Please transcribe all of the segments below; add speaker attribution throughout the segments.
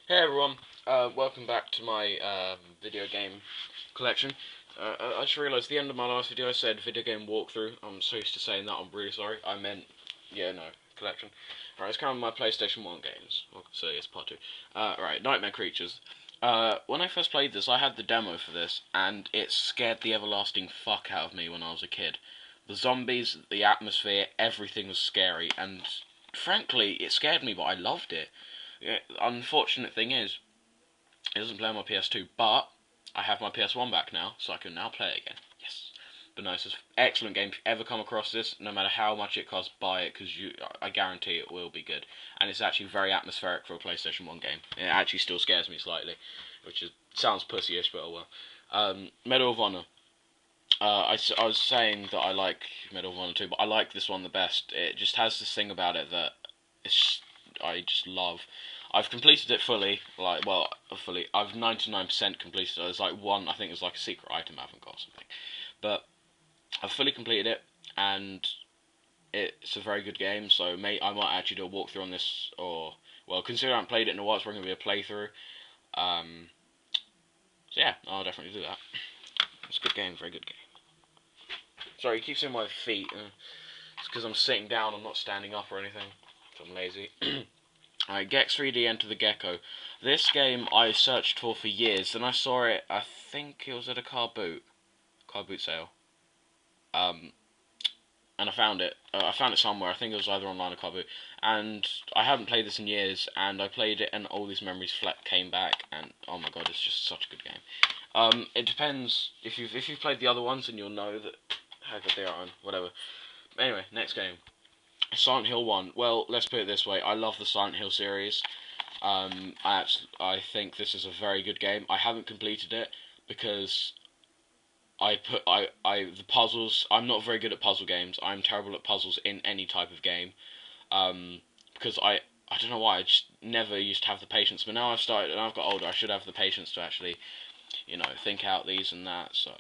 Speaker 1: Hey everyone, welcome back to my video game collection. I just realised the end of my last video I said video game walkthrough. I'm so used to saying that, I'm really sorry. I meant, yeah, no, collection. Alright, it's kind of my PlayStation 1 games. So it's part 2. Right, Nightmare Creatures. When I first played this, I had the demo for this, and it scared the everlasting fuck out of me when I was a kid. The zombies, the atmosphere, everything was scary, and frankly, it scared me, but I loved it. Yeah, unfortunate thing is, it doesn't play on my PS2, but I have my PS1 back now, so I can now play it again. Yes. But no, it's an excellent game. If you ever come across this, no matter how much it costs, buy it, because I guarantee it will be good. And it's actually very atmospheric for a PlayStation 1 game. It actually still scares me slightly, sounds pussyish, but oh well. Medal of Honor. I was saying that I like Medal of Honor 2, but I like this one the best. It just has this thing about it that I just love. I've completed it fully, fully. I've 99% completed it. There's like one, I think there's like a secret item I haven't got or something. But I've fully completed it, and it's a very good game, so I might actually do a walkthrough on this, or, well, considering I haven't played it in a while, it's probably going to be a playthrough. Um, so yeah, I'll definitely do that. It's a good game, very good game. Sorry, you keep seeing my feet. It's because I'm sitting down, I'm not standing up or anything. I'm lazy. Alright, Gex 3D Enter the Gecko. This game I searched for years, and I saw it, I think it was at a car boot sale. Um, and I found it. I found it somewhere. I think it was either online or car boot. And I haven't played this in years, and I played it, and all these memories came back, and oh my god, it's just such a good game. It depends if you've played the other ones, and you'll know that how good they are, and whatever. Anyway, next game. Silent Hill 1. Well, let's put it this way. I love the Silent Hill series. I think this is a very good game. I haven't completed it because the puzzles. I'm not very good at puzzle games. I'm terrible at puzzles in any type of game. Because I don't know why. I just never used to have the patience. But now I've started and I've got older. I should have the patience to actually, think out these and that. So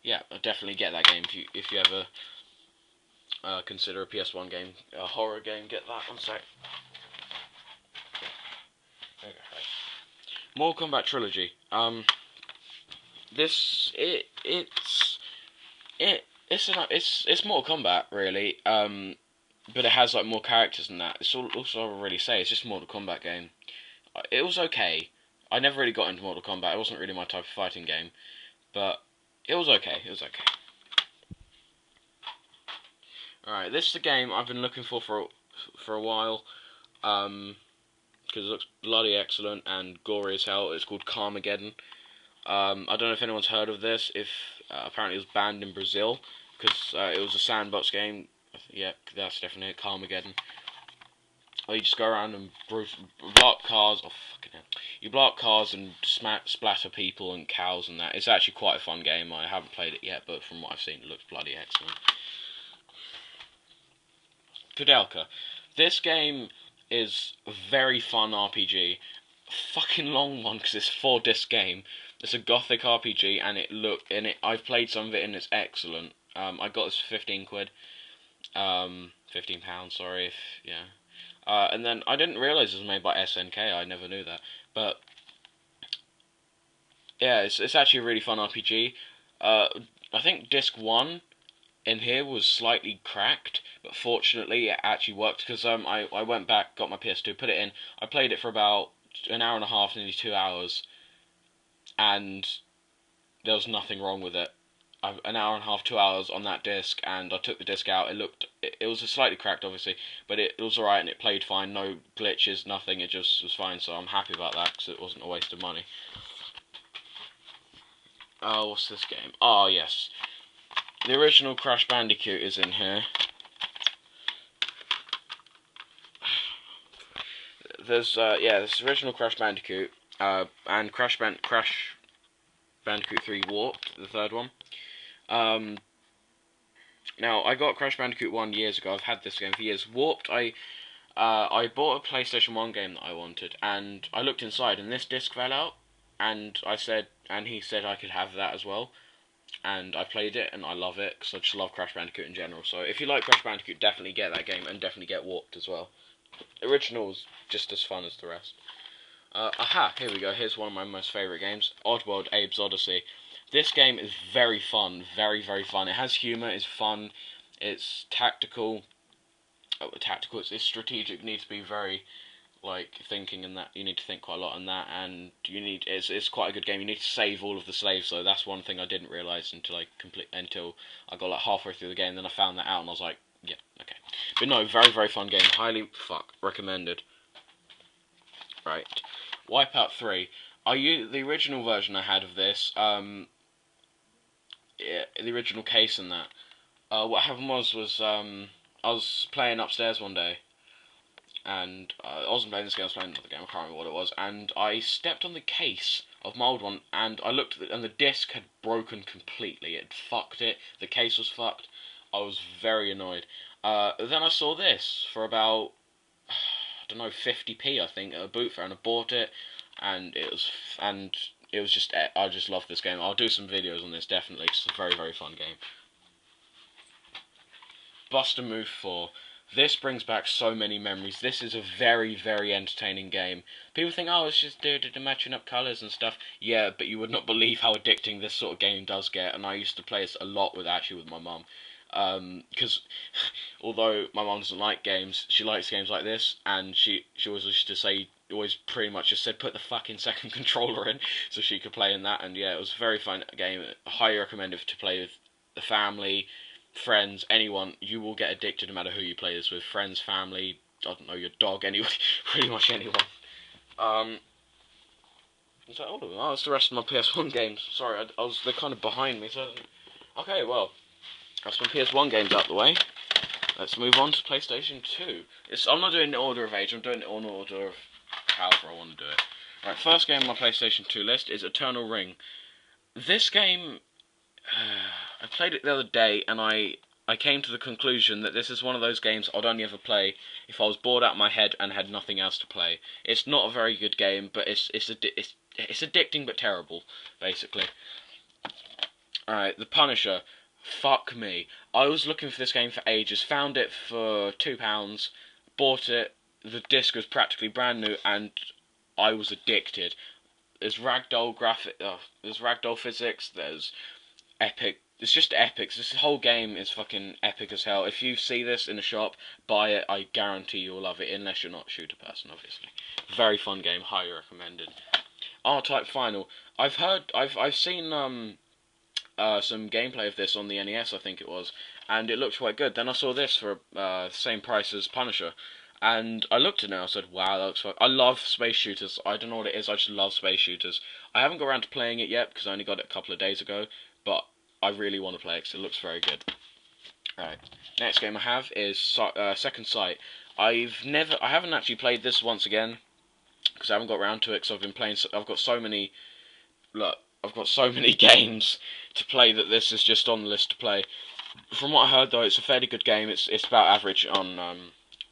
Speaker 1: yeah, I'll definitely get that game if you ever consider a PS1 game, a horror game. Get that one sec. Okay. Mortal Kombat Trilogy. This it's Mortal Kombat really. But it has like more characters than that. It's all I really say. It's just a Mortal Kombat game. It was okay. I never really got into Mortal Kombat. It wasn't really my type of fighting game, but it was okay. It was okay. All right, this is the game I've been looking for a while. Because it looks bloody excellent and gory as hell. It's called Carmageddon. I don't know if anyone's heard of this. If apparently it was banned in Brazil because it was a sandbox game. Yeah, that's definitely it. Carmageddon. Where you just go around and blow up cars. Oh fucking hell! You blow up cars and splatter people and cows and that. It's actually quite a fun game. I haven't played it yet, but from what I've seen, it looks bloody excellent. Kudelka. This game is a very fun RPG. Fucking long one because it's a 4 disc game. It's a gothic RPG and I've played some of it and it's excellent. I got this for 15 quid. £15, sorry if yeah. And then I didn't realise it was made by SNK. I never knew that. But yeah, it's actually a really fun RPG. I think disc 1 in here was slightly cracked, but fortunately it actually worked because I went back, got my PS2, put it in. I played it for about an hour and a half, nearly 2 hours, and there was nothing wrong with it. An hour and a half, 2 hours on that disc, and I took the disc out. It was slightly cracked, obviously, but it was alright and it played fine. No glitches, nothing. It just was fine. So I'm happy about that because it wasn't a waste of money. Oh, what's this game? Oh yes, the original Crash Bandicoot is in here. There's this original Crash Bandicoot, and Crash Bandicoot 3 Warped, the third one. Now I got Crash Bandicoot 1 years ago. I've had this game for years. Warped, I bought a PlayStation 1 game that I wanted, and I looked inside, and this disc fell out, and he said I could have that as well, and I played it, and I love it because I just love Crash Bandicoot in general. So if you like Crash Bandicoot, definitely get that game, and definitely get Warped as well. The original's just as fun as the rest. Aha, here we go. Here's one of my most favourite games, Oddworld Abe's Odyssey. This game is very fun, very, very fun. It has humour, it's fun, it's tactical. Oh, tactical, it's strategic, needs to be very, like, thinking and that. You need to think quite a lot on that, and it's quite a good game. You need to save all of the slaves, though. That's one thing I didn't realise until I got like halfway through the game, then I found that out, and I was like, yeah, okay. But no, very, very fun game. Highly, recommended. Right. Wipeout 3. The original version I had of this, yeah, the original case and that. What happened was I was playing upstairs one day, and I wasn't playing this game, I was playing another game, I can't remember what it was, and I stepped on the case of my old one, and I looked at it, and the disc had broken completely. It fucked it, the case was fucked. I was very annoyed. Then I saw this for about, I don't know, 50p I think, at a boot fair, and I bought it, and it was just, I just love this game. I'll do some videos on this, definitely. It's a very, very fun game. Bust a Move 4. This brings back so many memories. This is a very, very entertaining game. People think, oh, it's just matching up colours and stuff. Yeah, but you would not believe how addicting this sort of game does get. And I used to play this a lot with my mum. Because although my mum doesn't like games, she likes games like this. And she always used to say, always pretty much just said, put the fucking second controller in so she could play in that. And yeah, it was a very fun game. I highly recommend it to play with the family, friends, anyone. You will get addicted no matter who you play this with. Friends, family, I don't know, your dog, anyone, pretty much anyone. So, oh, that's the rest of my PS1 games. Sorry, they're kind of behind me. So, okay, well, that's my PS1 games out the way. Let's move on to PlayStation 2. I'm not doing it in order of age. I'm doing it in order of however I want to do it. Right, first game on my PlayStation 2 list is Eternal Ring. This game, I played it the other day, and I came to the conclusion that this is one of those games I'd only ever play if I was bored out of my head and had nothing else to play. It's not a very good game, but it's addicting but terrible, basically. Alright, The Punisher. Fuck me. I was looking for this game for ages, found it for £2, bought it, the disc was practically brand new, and I was addicted. There's there's ragdoll physics, there's epic. It's just epic. This whole game is fucking epic as hell. If you see this in a shop, buy it. I guarantee you'll love it, unless you're not a shooter person, obviously. Very fun game, highly recommended. R-Type Final. I've seen some gameplay of this on the NES, I think it was, and it looked quite good. Then I saw this for the same price as Punisher, and I looked at it and I said, wow, that looks fun. I love space shooters. I don't know what it is, I just love space shooters. I haven't got around to playing it yet because I only got it a couple of days ago, but I really want to play it because it looks very good. Right, next game I have is Second Sight. I haven't actually played this once again because I haven't got around to it because I've been playing. I've got so many games to play that this is just on the list to play. From what I heard, though, it's a fairly good game. It's about average on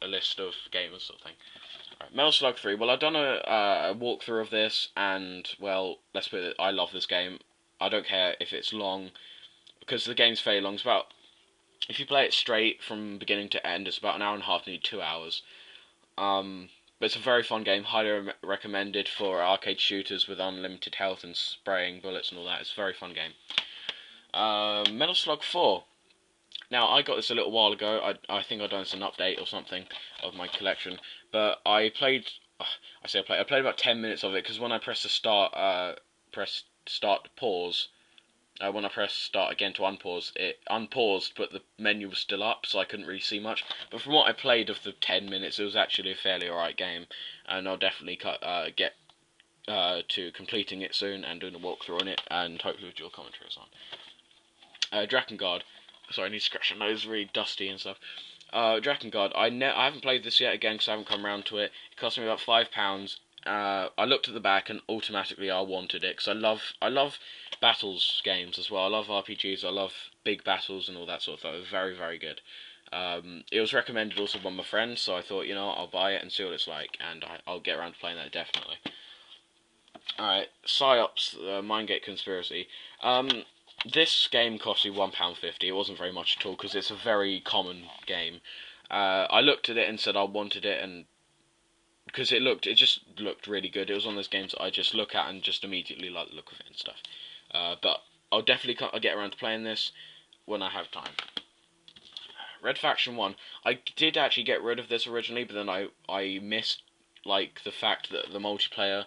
Speaker 1: a list of gamers sort of thing. Right, Metal Slug 3. Well, I've done a walkthrough of this, and well, let's put it. I love this game. I don't care if it's long, because the game's fairly long. It's about, if you play it straight from beginning to end, it's about an hour and a half, nearly 2 hours. But it's a very fun game, highly recommended for arcade shooters with unlimited health and spraying bullets and all that. It's a very fun game. Metal Slug 4. Now, I got this a little while ago. I think I've done this an update or something of my collection. But I played about 10 minutes of it, because when I press the start to pause, when I pressed start again to unpause, it unpaused, but the menu was still up, so I couldn't really see much. But from what I played of the 10 minutes, it was actually a fairly alright game, and I'll definitely get to completing it soon and doing a walkthrough on it, and hopefully do a commentary or something. Drakengard. Sorry, I need to scratch my nose, really dusty and stuff. Drakengard. I haven't played this yet again because I haven't come around to it. It cost me about £5. I looked at the back and automatically I wanted it because I love battles games as well. I love RPGs. I love big battles and all that sort of stuff. It was very, very good. It was recommended also by my friends, so I thought, you know, I'll buy it and see what it's like, and I'll get around to playing that definitely. Alright, Psyops, Mindgate Conspiracy. This game cost me £1.50. It wasn't very much at all because it's a very common game. I looked at it and said I wanted it, and because it just looked really good. It was one of those games that I just look at and just immediately like the look of it and stuff. But I'll definitely get around to playing this when I have time. Red Faction 1. I did actually get rid of this originally, but then I missed like the fact that the multiplayer,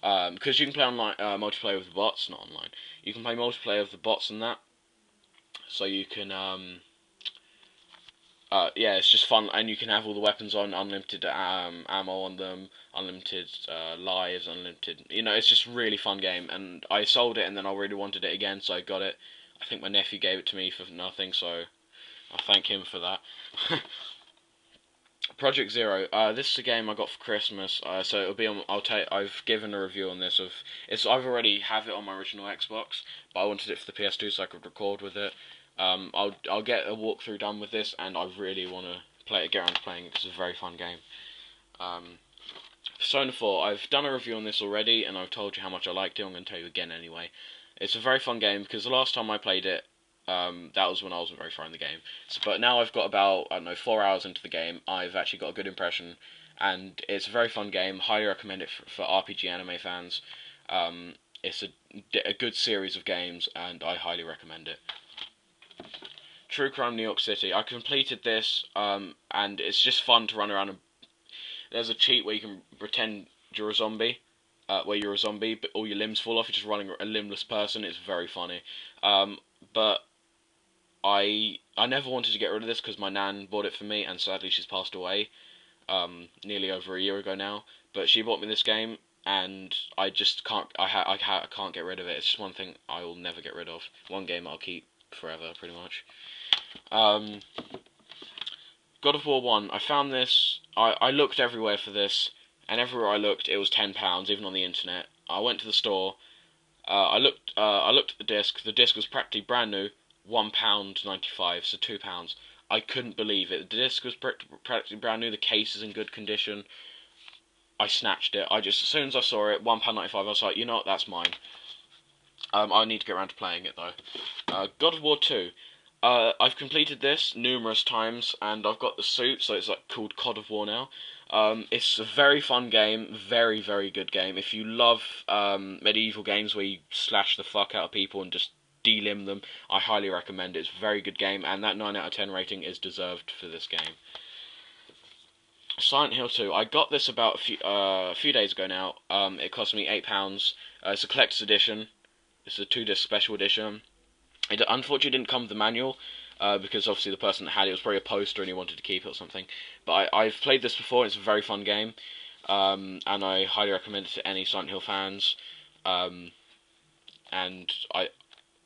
Speaker 1: because you can play online multiplayer with the bots, not online. You can play multiplayer with the bots and that, so you can yeah, it's just fun, and you can have all the weapons on, unlimited ammo on them, unlimited lives, unlimited. You know, it's just a really fun game. And I sold it, and then I really wanted it again, so I got it. I think my nephew gave it to me for nothing, so I'll thank him for that. Project Zero. This is a game I got for Christmas. So it'll be on. I've given a review on this. I've already have it on my original Xbox, but I wanted it for the PS2 so I could record with it. I'll get a walkthrough done with this, and I really want to get around to playing it because it's a very fun game. Persona 4, I've done a review on this already, and I've told you how much I liked it. I'm going to tell you again anyway. It's a very fun game because the last time I played it, that was when I wasn't very far in the game. But now I've got about, I don't know, 4 hours into the game, I've actually got a good impression, and it's a very fun game. Highly recommend it for RPG anime fans. It's a good series of games, and I highly recommend it. True Crime New York City. I completed this, and it's just fun to run around. There's a cheat where you can pretend you're a zombie, but all your limbs fall off. You're just running a limbless person. It's very funny. But I never wanted to get rid of this because my nan bought it for me, and sadly she's passed away, nearly over a year ago now. But she bought me this game, and I just can't. I can't get rid of it. It's just one thing I will never get rid of. One game I'll keep forever, pretty much. God of War 1. I found this. I looked everywhere for this, and everywhere I looked, it was £10, even on the internet. I went to the store. I looked at the disc. The disc was practically brand new, £1.95, so £2. I couldn't believe it. The disc was practically brand new. The case is in good condition. I snatched it. As soon as I saw it, £1.95, I was like, you know what, that's mine. I need to get around to playing it though. God of War 2. I've completed this numerous times, and I've got the suit, so it's like called God of War now. It's a very fun game, very, very good game. If you love medieval games where you slash the fuck out of people and just delimb them, I highly recommend it. It's a very good game, and that 9 out of 10 rating is deserved for this game. Silent Hill 2. I got this about a few days ago now. It cost me £8. It's a collector's edition. It's a 2-disc special edition. It unfortunately didn't come with the manual, because obviously the person that had it was probably a poster and he wanted to keep it or something. But I've played this before, it's a very fun game, and I highly recommend it to any Silent Hill fans.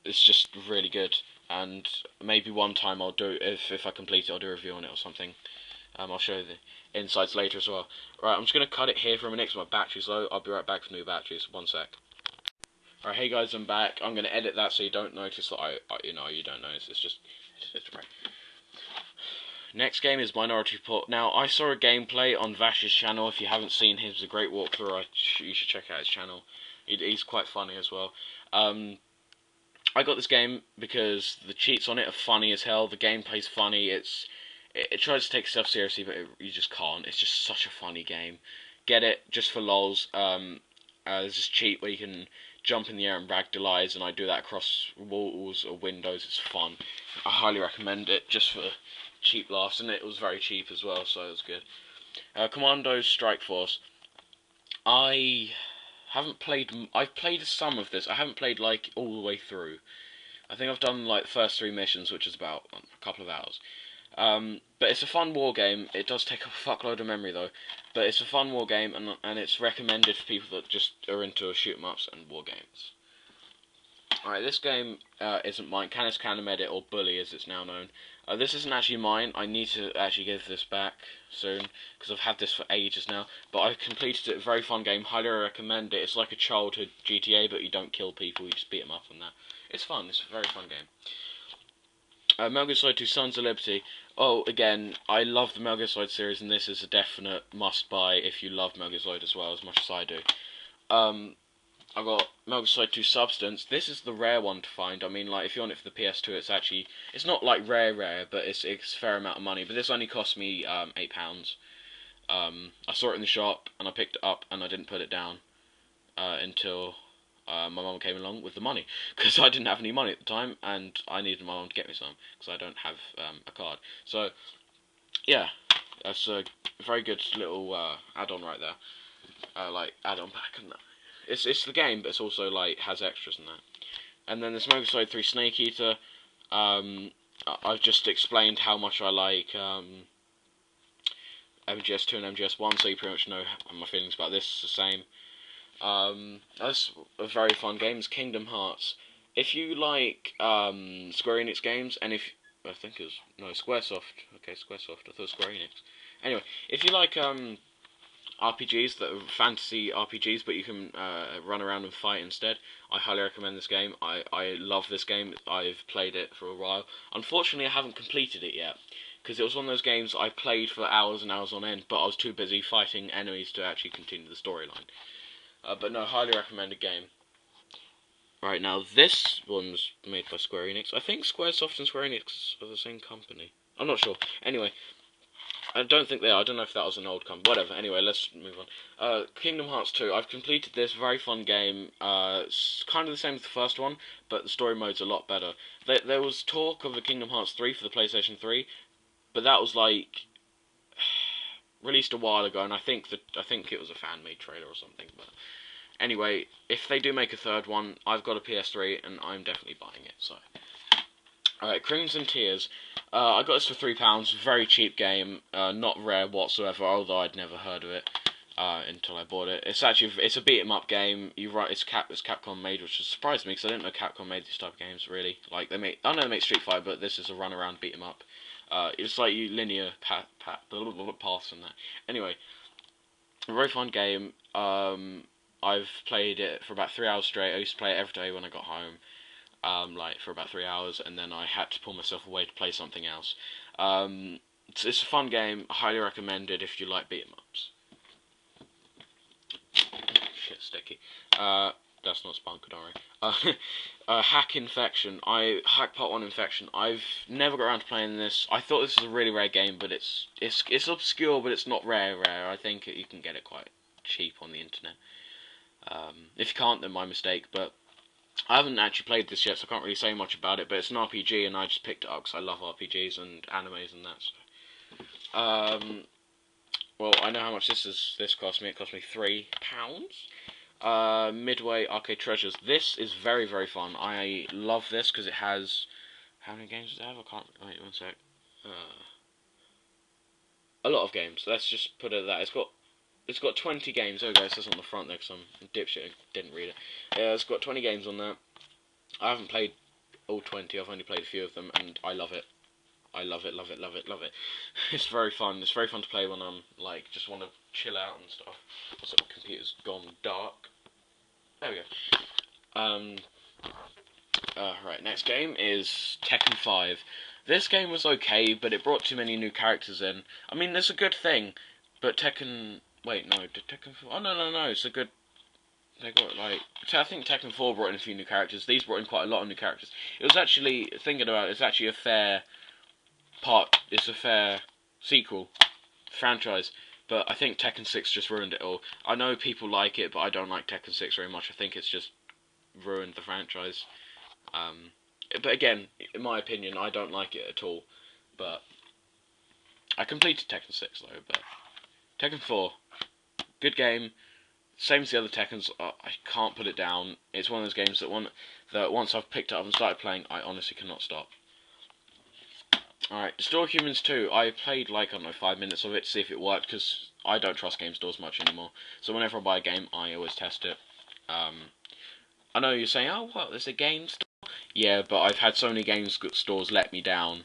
Speaker 1: It's just really good, and maybe one time I'll do, if I complete it, I'll do a review on it or something. I'll show you the insights later as well. Right, I'm just going to cut it here for a minute because my battery's low. I'll be right back with new batteries. One sec. Alright, hey guys, I'm back. I'm going to edit that so you don't notice that you don't notice. It's right. Next game is Minority Report. Now, I saw a gameplay on Vash's channel. If you haven't seen him, it's a great walkthrough. You should check out his channel. He's quite funny as well. I got this game because the cheats on it are funny as hell. The gameplay's funny. It tries to take itself seriously, but you just can't. It's just such a funny game. Get it just for lols. There's this cheat where you can jump in the air and ragdolize, and I do that across walls or windows. It's fun. I highly recommend it just for cheap laughs, and it was very cheap as well, so it was good. Commando Strike Force. I've played some of this. I haven't played like all the way through. I think I've done like the first 3 missions, which is about a couple of hours. But it's a fun war game. It does take a fuckload of memory though. But it's a fun war game, and it's recommended for people that just are into shoot 'em ups and war games. Alright, this game isn't mine. Canis Canem Edit, or Bully as it's now known. This isn't actually mine. I need to actually give this back soon, because I've had this for ages now. But I've completed it. Very fun game. Highly recommend it. It's like a childhood GTA, but you don't kill people. You just beat them up on that. It's fun. It's a very fun game. Metal Gear Solid 2 Sons of Liberty. Oh, again, I love the Metal Gear Solid series, and this is a definite must-buy if you love Metal Gear Solid as well, as much as I do. I got Metal Gear Solid 2 Substance. This is the rare one to find. I mean, like, if you want it for the PS2, it's not like rare, but it's a fair amount of money. But this only cost me £8. I saw it in the shop and I picked it up and I didn't put it down until my mum came along with the money, because I didn't have any money at the time and I needed my mum to get me some because I don't have a card. So yeah, that's a very good little add-on right there, like add-on pack and that. It's the game, but it's also like has extras and that. And then there's Motorcycle 3 Snake Eater. I've just explained how much I like MGS2 and MGS1, so you pretty much know my feelings about this. It's the same. That's a very fun game. It's Kingdom Hearts. If you like Square Enix games, and if I think it was Squaresoft. Okay, Squaresoft. I thought it was Square Enix. Anyway, if you like RPGs that are fantasy RPGs, but you can run around and fight instead, I highly recommend this game. I love this game. I've played it for a while. Unfortunately, I haven't completed it yet, because it was one of those games I played for hours and hours on end, but I was too busy fighting enemies to actually continue the storyline. But no, highly recommended game. Right, now this one's made by Square Enix. I think Squaresoft and Square Enix are the same company. I'm not sure. Anyway, I don't think they are. I don't know if that was an old company. Whatever. Anyway, let's move on. Kingdom Hearts 2. I've completed this. Very fun game. It's kind of the same as the first one, but the story mode's a lot better. There was talk of a Kingdom Hearts 3 for the PlayStation 3, but that was like released a while ago, and I think it was a fan-made trailer or something. But anyway, if they do make a third one, I've got a PS3 and I'm definitely buying it. So, alright, Crimson Tears. I got this for £3. Very cheap game. Not rare whatsoever, although I'd never heard of it until I bought it. It's a beat 'em up game. It's Capcom made, which has surprised me because I didn't know Capcom made these type of games really. Like I know they make Street Fighter, but this is a run around beat 'em up. It's like you linear paths and that. Anyway, a very fun game. I've played it for about 3 hours straight. I used to play it every day when I got home, like for about 3 hours, and then I had to pull myself away to play something else. It's a fun game. I highly recommend it if you like beat 'em ups. Shit, sticky. That's not Spunk, don't worry. Hack Infection. Hack Part 1 Infection. I've never got around to playing this. I thought this was a really rare game, but it's obscure, but it's not rare. I think you can get it quite cheap on the internet. If you can't, then my mistake, but I haven't actually played this yet, so I can't really say much about it, but it's an RPG, and I just picked it up because I love RPGs and animes and that. So. Well, I know how much this cost me. It cost me £3. Midway Arcade Treasures. This is very, very fun. I love this because it has... How many games does it have? I can't... Wait, one sec. A lot of games. Let's just put it at that. It's got 20 games. There we go. It says on the front there because I'm dipshit. Didn't read it. Yeah, it's got 20 games on that. I haven't played all 20. I've only played a few of them, and I love it. I love it, love it, love it, love it. It's very fun. It's very fun to play when I'm like just want to chill out and stuff. Also, my computer's gone dark. There we go. Right. Next game is Tekken 5. This game was okay, but it brought too many new characters in. I mean, that's a good thing, but Tekken. Wait, no, did Tekken 4? Oh no, it's a good. They got like I think Tekken 4 brought in a few new characters. These brought in quite a lot of new characters. It was actually thinking about it, it's actually a fair it's a fair sequel franchise, but I think Tekken 6 just ruined it all. I know people like it, but I don't like Tekken 6 very much. I think it's just ruined the franchise. But again, in my opinion, I don't like it at all. But I completed Tekken 6 though. But Tekken 4, good game. Same as the other Tekkens. I can't put it down. It's one of those games that once I've picked it up and started playing, I honestly cannot stop. Alright, Store Humans 2, I played like, I don't know, 5 minutes of it to see if it worked, because I don't trust game stores much anymore. So whenever I buy a game, I always test it. I know you're saying, oh, what, there's a game store? Yeah, but I've had so many game stores let me down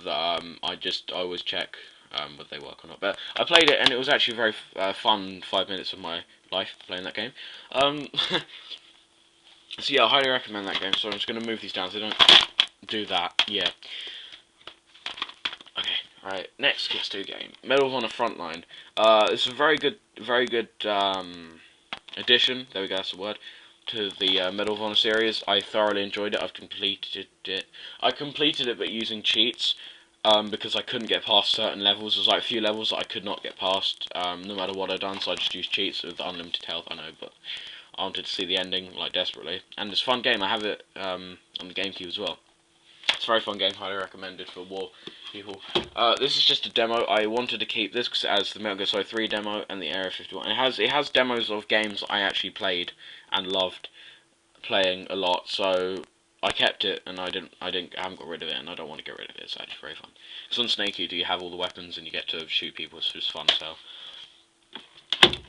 Speaker 1: that I always check whether they work or not. But I played it, and it was actually a very fun 5 minutes of my life playing that game. So yeah, I highly recommend that game, so I'm just going to move these down so they don't do that. Yeah. Okay, right. Next PS2 game, Medal of Honor Frontline. It's a very good addition. There we go. That's the word to the Medal of Honor series. I thoroughly enjoyed it. I've completed it. I completed it, but using cheats. because I couldn't get past certain levels. There's like a few levels that I could not get past, no matter what I'd done, so I just used cheats with unlimited health, I know, but I wanted to see the ending, like, desperately. And it's a fun game, I have it on the GameCube as well. It's a very fun game, highly recommended for war people. This is just a demo. I wanted to keep this because it has the Metal Gear Solid 3 demo and the Area 51. It has demos of games I actually played and loved playing a lot, so I kept it, and I haven't got rid of it, and I don't want to get rid of it. It's actually very fun. Because on Snake Eater you have all the weapons and you get to shoot people. It's just fun. So,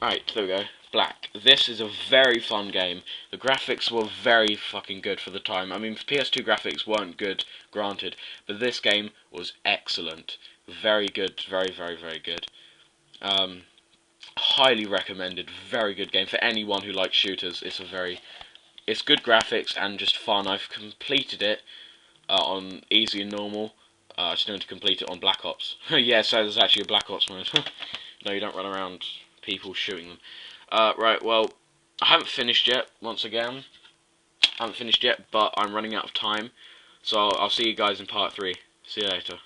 Speaker 1: alright, there we go. Black. This is a very fun game. The graphics were very fucking good for the time. I mean, PS2 graphics weren't good, granted, but this game was excellent. Very good. Very, very, very good. Highly recommended. Very good game for anyone who likes shooters. It's good graphics and just fun. I've completed it on easy and normal. I just need to complete it on Black Ops. Yeah, so there's actually a Black Ops mode. No, you don't run around people shooting them. Right, well, I haven't finished yet, once again. I haven't finished yet, but I'm running out of time. So I'll see you guys in part 3. See you later.